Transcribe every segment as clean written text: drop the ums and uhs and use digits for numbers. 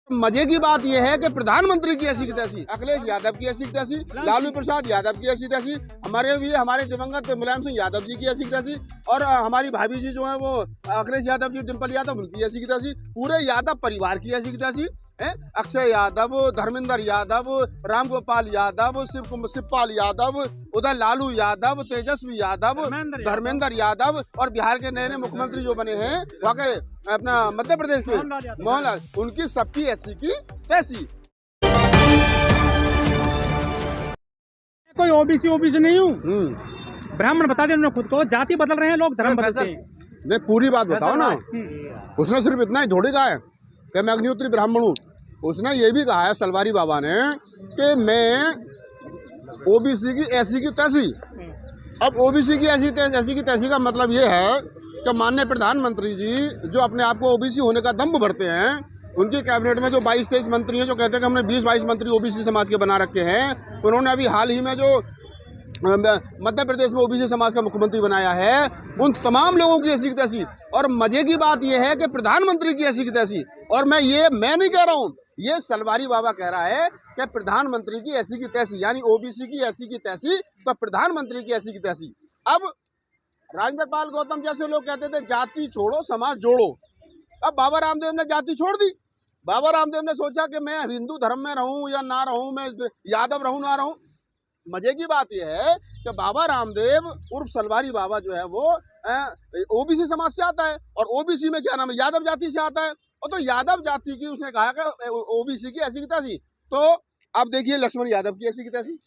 मजे की बात यह है कि प्रधानमंत्री की ऐसी की तैसी, अखिलेश यादव की ऐसी की तैसी, लालू प्रसाद यादव की ऐसी तैसी, हमारे दिवंगत मुलायम सिंह यादव जी की ऐसी की तैसी, और हमारी भाभी जी जो है वो अखिलेश यादव जी, डिम्पल यादव, उनकी ऐसी की तैसी, पूरे यादव परिवार की ऐसी की तैसी है। अक्षय यादव, धर्मेंद्र यादव, रामगोपाल यादव, शिवपाल यादव, उधर लालू यादव, तेजस्वी यादव, धर्मेंद्र यादव, और बिहार के नए नए मुख्यमंत्री जो बने हैं वहाँ के अपना मध्य प्रदेश के मोहनलाल, उनकी सबकी ऐसी की तैसी। कोई ओबीसी नहीं हूँ, ब्राह्मण बता दे उन्होंने खुद को, जाति बदल रहे हैं लोग, धर्म बदलते हैं। नहीं, पूरी बात बताओ ना। उसने सिर्फ इतना ही थोड़ी कहा है कि मैं अग्निहोत्री ब्राह्मण हूँ। उसने ये भी कहा है सलवारी बाबा ने कि मैं ओबीसी की ऐसी की तैसी। अब ओबीसी की ऐसी की तैसी का मतलब ये है कि माननीय प्रधानमंत्री जी जो अपने आप को ओबीसी होने का दम्भ भरते हैं, उनकी कैबिनेट में जो 22-23 मंत्री हैं जो कहते हैं कि हमने 20-22 मंत्री ओबीसी समाज के बना रखे हैं, उन्होंने अभी हाल ही में जो मध्य प्रदेश में ओबीसी समाज का मुख्यमंत्री बनाया है, उन तमाम लोगों की ऐसी की तैसी। और मजे की बात यह है कि प्रधानमंत्री की ऐसी की तैसी। और मैं नहीं कह रहा हूँ, ये सलवारी बाबा कह रहा है कि प्रधानमंत्री की ऐसी की तैसी, यानी ओबीसी की ऐसी की तैसी तो प्रधानमंत्री की ऐसी की तैसी। अब राजेंद्र पाल गौतम जैसे लोग कहते थे जाति छोड़ो समाज जोड़ो। अब बाबा रामदेव ने जाति छोड़ दी। बाबा रामदेव ने सोचा कि मैं हिंदू धर्म में रहूं या ना रहूं, मैं यादव रहूं ना रहूं। मजे की बात यह है कि बाबा रामदेव उर्फ सलवारी बाबा जो है वो ओबीसी समाज से आता है, और ओबीसी में क्या नाम है, यादव जाति से आता है। और तो यादव जाति की उसने कहा कि ओबीसी की ऐसी की तैसी। तो अब देखिए लक्ष्मण यादव की ऐसी की तैसी,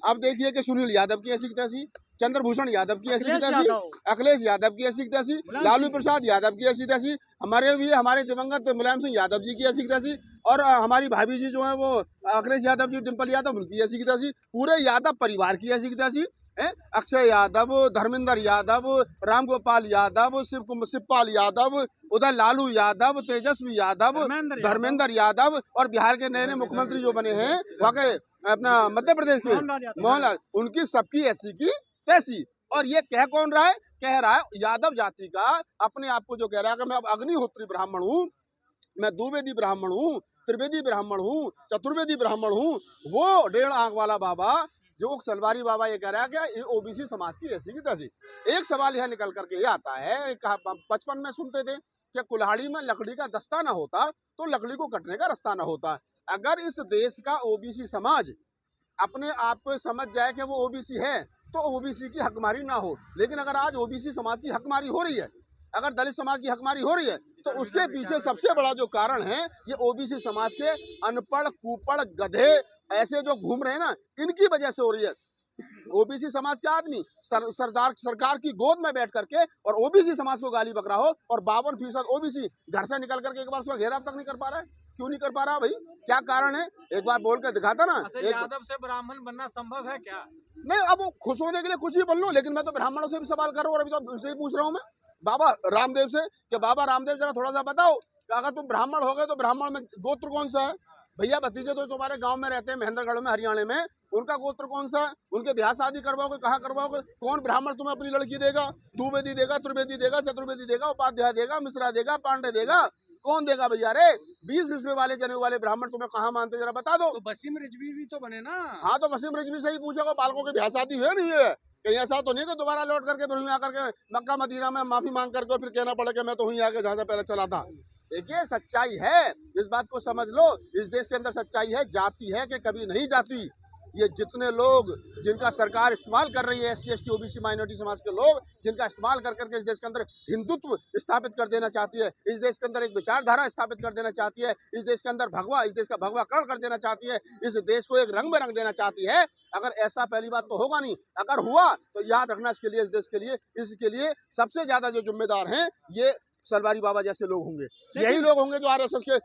अब देखिए कि सुनील यादव की ऐसी की तैसी, चंद्रभूषण यादव की ऐसी की तैसी, अखिलेश यादव की ऐसी की तैसी, लालू प्रसाद यादव की ऐसी तैसी, हमारे दिवंगत मुलायम सिंह यादव जी की ऐसी की तैसी, और हमारी भाभी जी जो है वो अखिलेश यादव जी, डिम्पल यादव, उनकी ऐसी की तैसी, पूरे यादव परिवार की ऐसी की तैसी है। अक्षय यादव, धर्मेंद्र यादव, रामगोपाल यादव, शिवपाल यादव, उधर लालू यादव, तेजस्वी यादव, धर्मेंद्र यादव, और बिहार के नए नए मुख्यमंत्री जो बने हैं वहाँ के अपना मध्य प्रदेश के मोहनलाल, उनकी सबकी ऐसी की तैसी। और ये कह कौन रहा है? कह रहा है यादव जाति का अपने आप को जो कह रहा है कि मैं अब अग्निहोत्री ब्राह्मण हूँ, मैं द्विवेदी ब्राह्मण हूँ, त्रिवेदी ब्राह्मण हूँ, चतुर्वेदी ब्राह्मण हूँ। वो 1.5 आंख वाला बाबा जो सलवारी बाबा ये कह रहा है कि ओबीसी समाज की ऐसी की तैसी। एक सवाल यह निकल करके ये आता है, बचपन में सुनते थे कि कुल्हाड़ी में लकड़ी का दस्ता ना होता तो लकड़ी को कटने का रास्ता ना होता। अगर इस देश का ओबीसी समाज अपने आप को समझ जाए कि वो ओबीसी है तो ओबीसी की हकमारी ना हो। लेकिन अगर आज ओबीसी समाज की हकमारी हो रही है, अगर दलित समाज की हकमारी हो रही है, तो उसके पीछे सबसे बड़ा जो कारण है ये ओबीसी समाज के अनपढ़ कुपढ़ गधे ऐसे जो घूम रहे हैं ना, इनकी वजह से हो रही है। ओबीसी समाज के आदमी सरकार की गोद में बैठ करके और ओबीसी समाज को गाली बक रहा हो, और 52% ओबीसी घर से निकल करके एक बार उसका घेराव तक नहीं कर पा रहा है। क्यों नहीं कर पा रहा भाई? क्या कारण है? एक बार बोल कर दिखाता ना। यादव से ब्राह्मण बनना संभव है क्या? नहीं, अब वो खुश होने के लिए कुछ भी बोल लो, लेकिन मैं तो ब्राह्मणों से भी सवाल कर रहा हूँ, और अभी तो उनसे ही पूछ रहा हूँ मैं बाबा रामदेव से कि बाबा रामदेव जरा थोड़ा सा बताओ कि अगर तुम ब्राह्मण हो गए तो ब्राह्मण में गोत्र कौन सा है? भैया भतीजे तो तुम्हारे गांव में रहते हैं, महेंद्रगढ़ में, हरियाणा में, उनका गोत्र कौन सा है? उनके ब्याह शादी करवाओगे, कहाँ करवाओगे? कौन ब्राह्मण तुम्हें अपनी लड़की देगा? द्विवेदी देगा, त्रिवेदी देगा, चतुर्वेदी देगा, उपाध्याय देगा, मिश्रा देगा, पांडे देगा? कौन देगा भैया? रे 20 में वाले जने वाले ब्राह्मण तुम्हें कहाँ मानते, जरा बता दो। तो वसीम रिजवी भी तो बने ना। हाँ, तो वसीम रिजवी से ही पूछोगे बालकों की ब्याह शादी हुई नहीं है? कहीं ऐसा तो नहीं कि दोबारा लौट करके फिर आकर के मक्का मदीना में माफी मांग करके फिर कहना पड़े कि मैं तो वहीं आके जहाँ से पहले चला था। देखिए सच्चाई है, इस बात को समझ लो। इस देश के अंदर सच्चाई है, जाति है कि कभी नहीं जाती। ये जितने लोग जिनका सरकार इस्तेमाल कर रही है, SC ST OBC माइनॉरिटी समाज के लोग जिनका इस्तेमाल कर करके इस देश के अंदर हिंदुत्व स्थापित कर देना चाहती है, इस देश के अंदर एक विचारधारा स्थापित कर देना चाहती है, इस देश के अंदर इस देश का भगवाकरण कर देना चाहती है, इस देश को एक रंग में रंग देना चाहती है। अगर ऐसा पहली बात तो होगा नहीं, अगर हुआ तो याद रखना इसके लिए, इस देश के लिए, इसके लिए सबसे ज्यादा जो जिम्मेदार हैं ये सलवारी बाबा जैसे लोग होंगे। यही लोग होंगे जो RSS के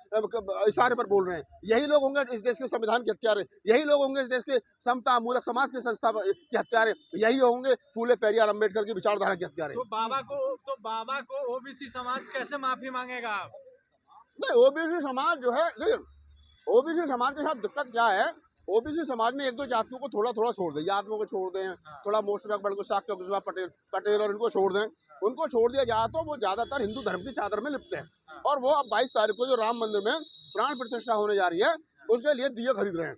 इशारे पर बोल रहे हैं, यही लोग होंगे इस देश के संविधान के हत्यारे, यही लोग होंगे इस देश के समता मूलक समाज के संस्था के हत्यारे, यही होंगे फूले पेरियार अम्बेडकर की विचारधारा के हत्यारे। तो बाबा को ओबीसी समाज कैसे माफी मांगेगा? नहीं, ओबीसी समाज जो है, ओबीसी समाज के साथ दिक्कत क्या है, ओबीसी समाज में 1-2 जातियों को थोड़ा थोड़ा छोड़ दें, यादवों को छोड़ दें, थोड़ा मोर्चा बड़गुस्सा पटेल और इनको छोड़ दें, उनको छोड़ दिया जाए तो वो ज्यादातर हिंदू धर्म की चादर में लिपटे हैं। और वो अब 22 तारीख को जो राम मंदिर में प्राण प्रतिष्ठा होने जा रही है, उसके लिए दिए खरीद रहे हैं,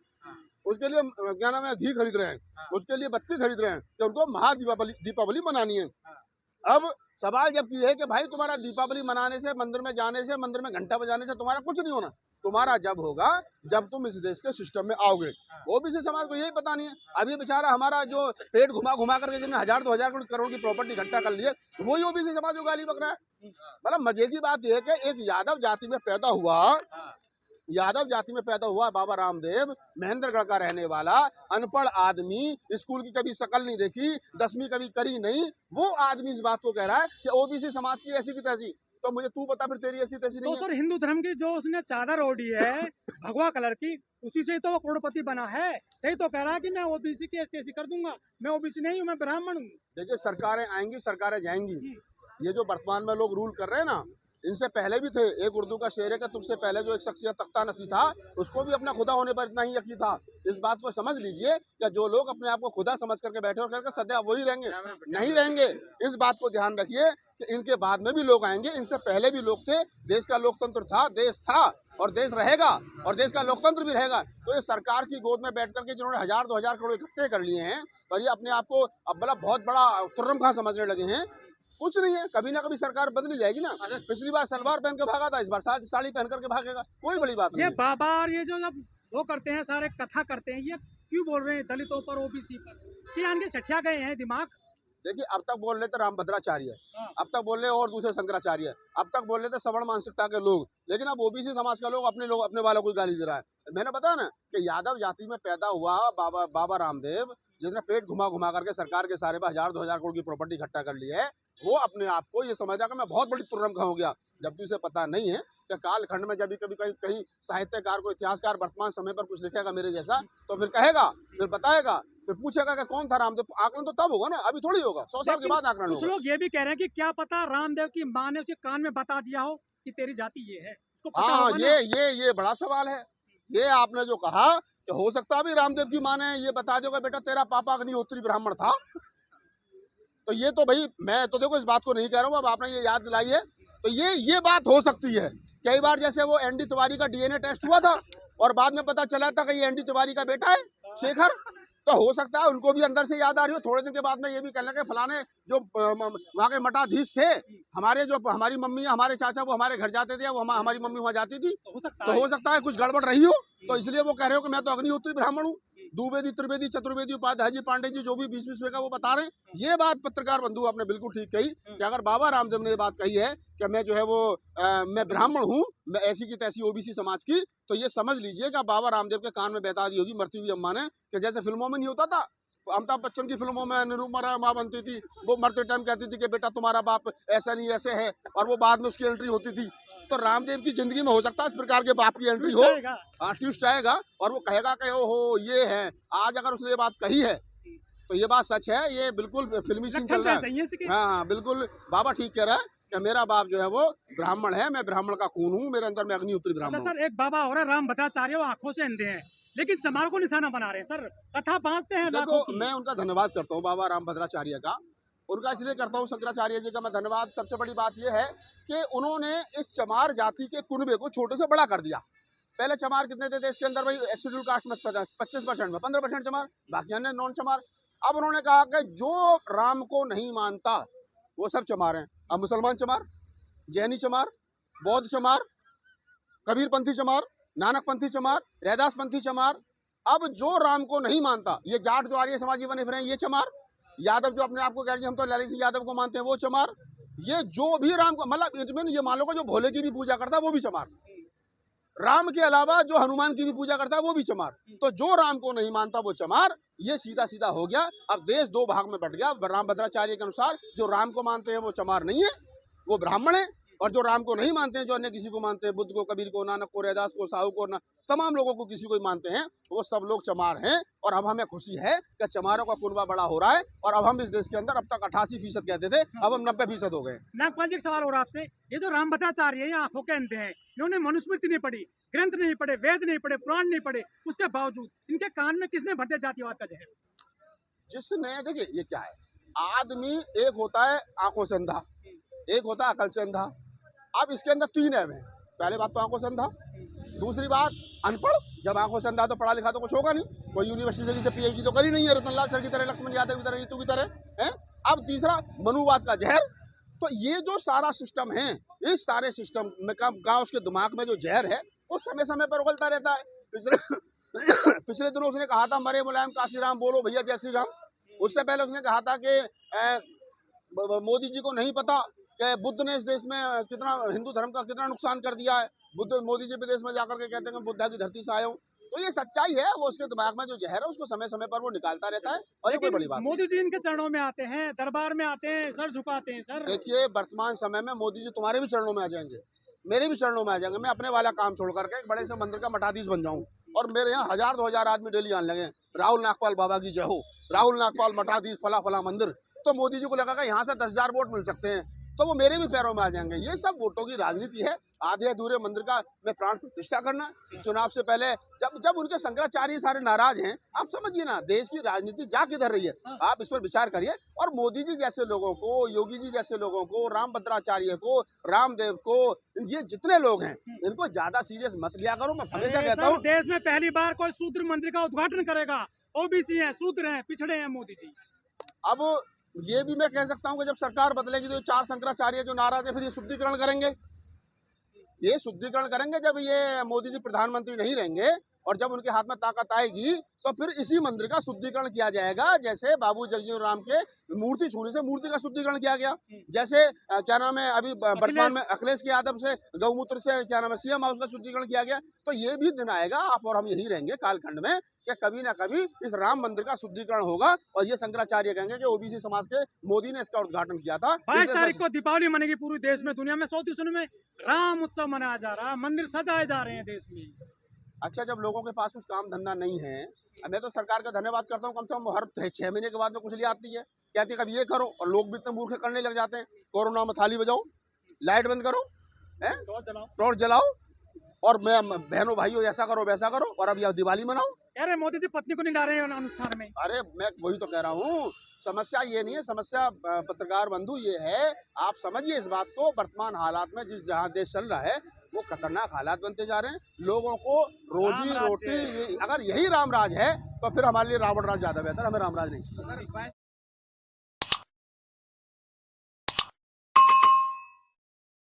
उसके लिए क्या नाम है घी खरीद रहे हैं, उसके लिए बत्ती खरीद रहे हैं कि उनको दीपावली मनानी है। अब सवाल जब ये है कि भाई तुम्हारा दीपावली मनाने से, मंदिर में जाने से, मंदिर में घंटा बजाने से तुम्हारा कुछ नहीं होना, तुम्हारा जब होगा जब तुम इस देश के सिस्टम में आओगे। ओबीसी समाज को यही पता नहीं है। अभी बेचारा हमारा जो पेट घुमा घुमा करके जिन्हें 1000-2000 करोड़ की प्रॉपर्टी इकट्ठा कर लिए, वही ओबीसी समाज को गाली बक रहा है। मतलब मजे की बात यह है कि एक यादव जाति में पैदा हुआ बाबा रामदेव, महेंद्रगढ़ का रहने वाला अनपढ़ आदमी, स्कूल की कभी शक्ल नहीं देखी, 10वीं कभी करी नहीं, वो आदमी इस बात को कह रहा है कि ओबीसी समाज की ऐसी की तैसी। तो मुझे तू बता फिर तेरी ऐसी तैसी नहीं तो सर हिंदू धर्म की जो उसने चादर ओढ़ी है भगवा कलर की, उसी से तो वो करोड़पति बना है। सही तो कह रहा है कि मैं ओबीसी की एसटी कर दूंगा, मैं ओबीसी नहीं हूँ, मैं ब्राह्मण हूँ। देखिए सरकारें आएंगी, सरकारें जाएंगी, ये जो वर्तमान में लोग रूल कर रहे हैं ना, इनसे पहले भी थे। एक उर्दू का शेर है कि तुमसे पहले जो एक शख्सियत तख्ता नसी था, उसको भी अपना खुदा होने पर इतना ही यकीन था। इस बात को समझ लीजिए कि जो लोग अपने आप को खुदा समझ करके बैठे और करके सदैव वही रहेंगे, नहीं रहेंगे। इस बात को ध्यान रखिए कि इनके बाद में भी लोग आएंगे, इनसे पहले भी लोग थे। देश का लोकतंत्र था, देश था और देश रहेगा, और देश का लोकतंत्र भी रहेगा। तो ये सरकार की गोद में बैठ करके जिन्होंने 1000-2000 करोड़ इकट्ठे कर लिए हैं और ये अपने आप को अब बड़ा बहुत बड़ा तुर्रम खां समझने लगे हैं, कुछ नहीं है। कभी ना कभी सरकार बदली जाएगी ना। पिछली बार सलवार पहन के भागा था, इस बार साड़ी पहन करके भागेगा, कोई बड़ी बात नहीं। ये बाबा और ये जो जब वो करते हैं, सारे कथा करते हैं, ये क्यों बोल रहे हैं दलितों पर, ओबीसी पर? क्या इनके सठिया गए हैं दिमाग? देखिए अब तक बोल रहे थे रामभद्राचार्य, अब तक बोल रहे और दूसरे शंकराचार्य, अब तक बोल रहे थे सवर्ण मानसिकता के लोग, लेकिन अब ओबीसी समाज का लोग अपने वालों को गाली दे रहा है। मैंने बताया ना कि यादव जाति में पैदा हुआ बाबा रामदेव, जिसने पेट घुमा घुमा करके सरकार के सारे 1000-2000 करोड़ की प्रॉपर्टी इकट्ठा कर ली है, वो अपने आप को ये समझा कि मैं बहुत बड़ी तुर्रम खा हो गया, जबकि उसे पता नहीं है कि कालखंड में जब कभी कहीं साहित्यकार को, इतिहासकार वर्तमान समय पर कुछ लिखेगा मेरे जैसा, तो फिर कहेगा, फिर बताएगा, फिर पूछेगा कि कौन था रामदेव। आकलन तो तब होगा ना, अभी थोड़ी होगा, 100 साल के बाद आकलन कुछ होगा। लोग ये भी कह रहे हैं कि क्या पता रामदेव की माँ ने उसके कान में बता दिया हो कि तेरी जाति ये है, उसको पता हाँ, होगा ना? ये बड़ा सवाल है। ये आपने जो कहा कि हो सकता है भी रामदेव की माँ ने ये बता दिया बेटा तेरा पापा अग्निहोत्री ब्राह्मण था, तो ये तो भाई मैं तो देखो इस बात को नहीं कह रहा हूँ, अब आपने ये याद दिलाई है, तो ये बात हो सकती है। कई बार जैसे वो एनडी तिवारी का डीएनए टेस्ट हुआ था और बाद में पता चला था कि ये एनडी तिवारी का बेटा है शेखर, तो हो सकता है उनको भी अंदर से याद आ रही हो। थोड़े दिन के बाद में ये भी कहने लगे फलाने जो वहाँ के मठाधीश थे, हमारी मम्मी हमारे चाचा वो हमारे घर जाते थे, वो हमारी मम्मी वहाँ जाती थी, तो हो सकता है कुछ गड़बड़ रही हो, तो इसलिए वो कह रहे हो कि मैं तो अग्निहोत्री ब्राह्मण हूँ। द्विवेदी, त्रिवेदी, चतुर्वेदी, उपाध्याय जी, पांडे जी, जो भी 20 का वो बता रहे हैं। ये बात पत्रकार बंधु आपने बिल्कुल ठीक कही कि अगर बाबा रामदेव ने ये बात कही है कि मैं जो है वो मैं ब्राह्मण हूँ, मैं ऐसी की तैसी ओबीसी समाज की, तो ये समझ लीजिए कि बाबा रामदेव के कान में बता दी होगी मरती हुई अम्मा ने, कि जैसे फिल्मों में नहीं होता था, अमिताभ बच्चन की फिल्मों में निरुपमा माँ बनती थी, वो मरते टाइम कहती थी कि बेटा तुम्हारा बाप ऐसा नहीं ऐसे है, और वो बाद में उसकी एंट्री होती थी। तो रामदेव की जिंदगी में हो सकता है इस प्रकार के बाप की एंट्री हो, ट्विस्ट आएगा और वो कहेगा कि ओहो ये है। आज अगर उसने ये बात कही है तो ये बात सच है, ये बिल्कुल फिल्मी सीन चल रहा है। हाँ बिल्कुल, बाबा ठीक कह रहा है कि मेरा बाप जो है वो ब्राह्मण है, मैं ब्राह्मण का खून हूँ, मेरे अंदर में अग्निहोत्री ब्राह्मण। अच्छा सर, एक बाबा हो रहा है रामभद्राचार्य, वो आंखों से अंधे हैं लेकिन चमार को निशाना बना रहे हैं सर, कथा बांधते हैं। देखो मैं उनका धन्यवाद करता हूँ बाबा रामभद्राचार्य का, उनका इसलिए करता हूँ शंकराचार्य जी का मैं धन्यवाद। सबसे बड़ी बात यह है कि उन्होंने इस चमार जाति के कुनबे को छोटे से बड़ा कर दिया। पहले चमार कितने थे देश के अंदर भाई, शेड्यूल कास्ट में 25% में 15% चमार, बाकी अन्य नॉन चमार। अब उन्होंने कहा कि जो राम को नहीं मानता वो सब चमार हैं। अब मुसलमान चमार, जैनी चमार, बौद्ध चमार, कबीरपंथी चमार, नानकपंथी चमार, रैदासपंथी चमार, अब जो राम को नहीं मानता, ये जाट जो आर्य समाजी बने फिर हैं ये चमार, यादव जो अपने आप को कह रहे हैं हम तो लाली सिंह यादव को मानते हैं वो चमार, ये जो भी राम को मतलब ये मान लो जो भोले की भी पूजा करता है वो भी चमार, राम के अलावा जो हनुमान की भी पूजा करता है वो भी चमार। तो जो राम को नहीं मानता वो चमार, ये सीधा सीधा हो गया। अब देश दो भाग में बट गया। रामभद्राचार्य के अनुसार जो राम को मानते हैं वो चमार नहीं है, वो ब्राह्मण है, और जो राम को नहीं मानते हैं, जो अन्य किसी को मानते हैं, बुद्ध को, कबीर को, नानक को, रैदास को, साहू को, तमाम लोगों को किसी को मानते हैं, वो सब लोग चमार हैं। और अब हमें खुशी है कि चमारों का कुनबा बड़ा हो रहा है, और अब हम इस देश के अंदर अब तक 88% कहते थे, अब हम 90% हो गए। नागपाल जी, एक सवाल हो रहा आपसे, ये जो रामभद्राचार्य है आंखों के अंधे हैं, इन्होंने मनुस्मृति नहीं पढ़ी, ग्रंथ नहीं पढ़े, वेद नहीं पढ़े, पुराण नहीं पढ़े, उसके बावजूद इनके कान में किसने भर दिया जातिवाद का जहर? जिसने, देखिए ये क्या है, आदमी एक होता है आंखों से अंधा, एक होता है अकल से अंधा। अब इसके अंदर 3 ऐब हैं। पहले बात तो आंखों से अंधा, दूसरी बात, अनपढ़, जब आंखों से अंधा तो पढ़ा लिखा तो कुछ होगा नहीं, कोई यूनिवर्सिटी से पीएचडी तो करी नहीं है रतनलाल सर की तरह, लक्ष्मण यादव की तरह, नीतू की तरह है। अब तीसरा, मनुवाद का जहर। तो ये जो सारा सिस्टम है, इस सारे सिस्टम में का उसके दिमाग में जो जहर है वो समय समय पर उगलता रहता है। पिछले दिनों उसने कहा था मरे मुलायम काशीराम बोलो भैया जय श्री राम। उससे पहले उसने कहा था कि मोदी जी को नहीं पता कि बुद्ध ने इस देश में कितना, हिंदू धर्म का कितना नुकसान कर दिया है। मोदी जी विदेश में जाकर के कहते हैं बुद्धा की धरती से आए हूँ। तो ये सच्चाई है, वो उसके दिमाग में जो जहर है उसको समय समय पर वो निकालता रहता है। और ये कोई बड़ी बात मोदी जी इनके चरणों में आते हैं, दरबार में आते हैं, सर झुकाते हैं। सर देखिए, वर्तमान समय में मोदी जी तुम्हारे भी चरणों में आ जाएंगे, मेरे भी चरणों में आ जाएंगे। मैं अपने वाला काम छोड़ करके एक बड़े से मंदिर का मठाधीश बन जाऊं और मेरे यहाँ 1000-2000 आदमी डेली आने लगे, राहुल नागपाल बाबा की जय हो, राहुल नागपाल मठाधीश फला फला मंदिर। तो मोदी जी को लगा यहाँ से 10,000 वोट मिल सकते हैं, तो वो मेरे भी पैरों में आ जाएंगे। ये सब वोटों की राजनीति है। आधे अधूरे मंदिर का मैं प्राण प्रतिष्ठा करना, चुनाव से पहले जब उनके शंकराचार्य सारे नाराज हैं, आप समझिए ना देश की राजनीति जा किधर रही है, आप इस पर विचार करिए। और मोदी जी जैसे लोगों को, योगी जी जैसे लोगों को, रामभद्राचार्य को, रामदेव को, ये जितने लोग हैं इनको ज्यादा सीरियस मत लिया करो। मैं हमेशा कहता हूँ देश में पहली बार कोई शूद्र मंदिर का उद्घाटन करेगा। ओबीसी है, शूद्र हैं, पिछड़े हैं मोदी जी। अब ये भी मैं कह सकता हूँ कि जब सरकार बदलेगी तो 4 शंकराचार्य जो नाराज है फिर ये शुद्धिकरण करेंगे। ये शुद्धिकरण करेंगे जब ये मोदी जी प्रधानमंत्री नहीं रहेंगे और जब उनके हाथ में ताकत आएगी तो फिर इसी मंदिर का शुद्धिकरण किया जाएगा। जैसे बाबू जगजीवन राम के मूर्ति छूने से मूर्ति का शुद्धिकरण किया गया, जैसे क्या नाम है अभी वर्तमान में अखिलेश यादव से गौमूत्र से क्या नाम है सीएम हाउस का शुद्धिकरण किया गया। तो ये भी दिन आएगा, आप और हम यही रहेंगे कालखंड में कि कभी ना कभी इस राम मंदिर का शुद्धिकरण होगा और ये शंकराचार्य कहेंगे कि ओबीसी समाज के मोदी ने इसका उद्घाटन किया था। 22 तारीख को दीपावली मनेगी पूरे देश में, दुनिया में, सऊदी सुन में राम उत्सव मनाया जा रहा है, मंदिर सजाए जा रहे हैं देश में। अच्छा, जब लोगों के पास कुछ काम धंधा नहीं है, मैं तो सरकार का धन्यवाद करता हूँ, कम से कम हर 6 महीने के बाद में कुछ ले आती है, कहती है कभी ये करो, और लोग भी इतने मूर्ख करने लग जाते हैं। कोरोना में थाली बजाओ, लाइट बंद करो, टॉर्च जलाओ, और मैं बहनों भाइयों ऐसा करो वैसा करो, और अब यह दिवाली मनाओ। अरे मोदी जी पत्नी को नहीं ला रहे हैं अनुष्ठान में। अरे मैं वही तो कह रहा हूँ, समस्या ये नहीं है, समस्या पत्रकार बंधु ये है, आप समझिए इस बात को। वर्तमान हालात में जिस जहाँ देश चल रहा है वो खतरनाक हालात बनते जा रहे हैं। लोगों को रोजी रोटी, अगर यही राम राज है तो फिर हमारे लिए रावण राज ज्यादा बेहतर, हमें राम राज नहीं चाहिए।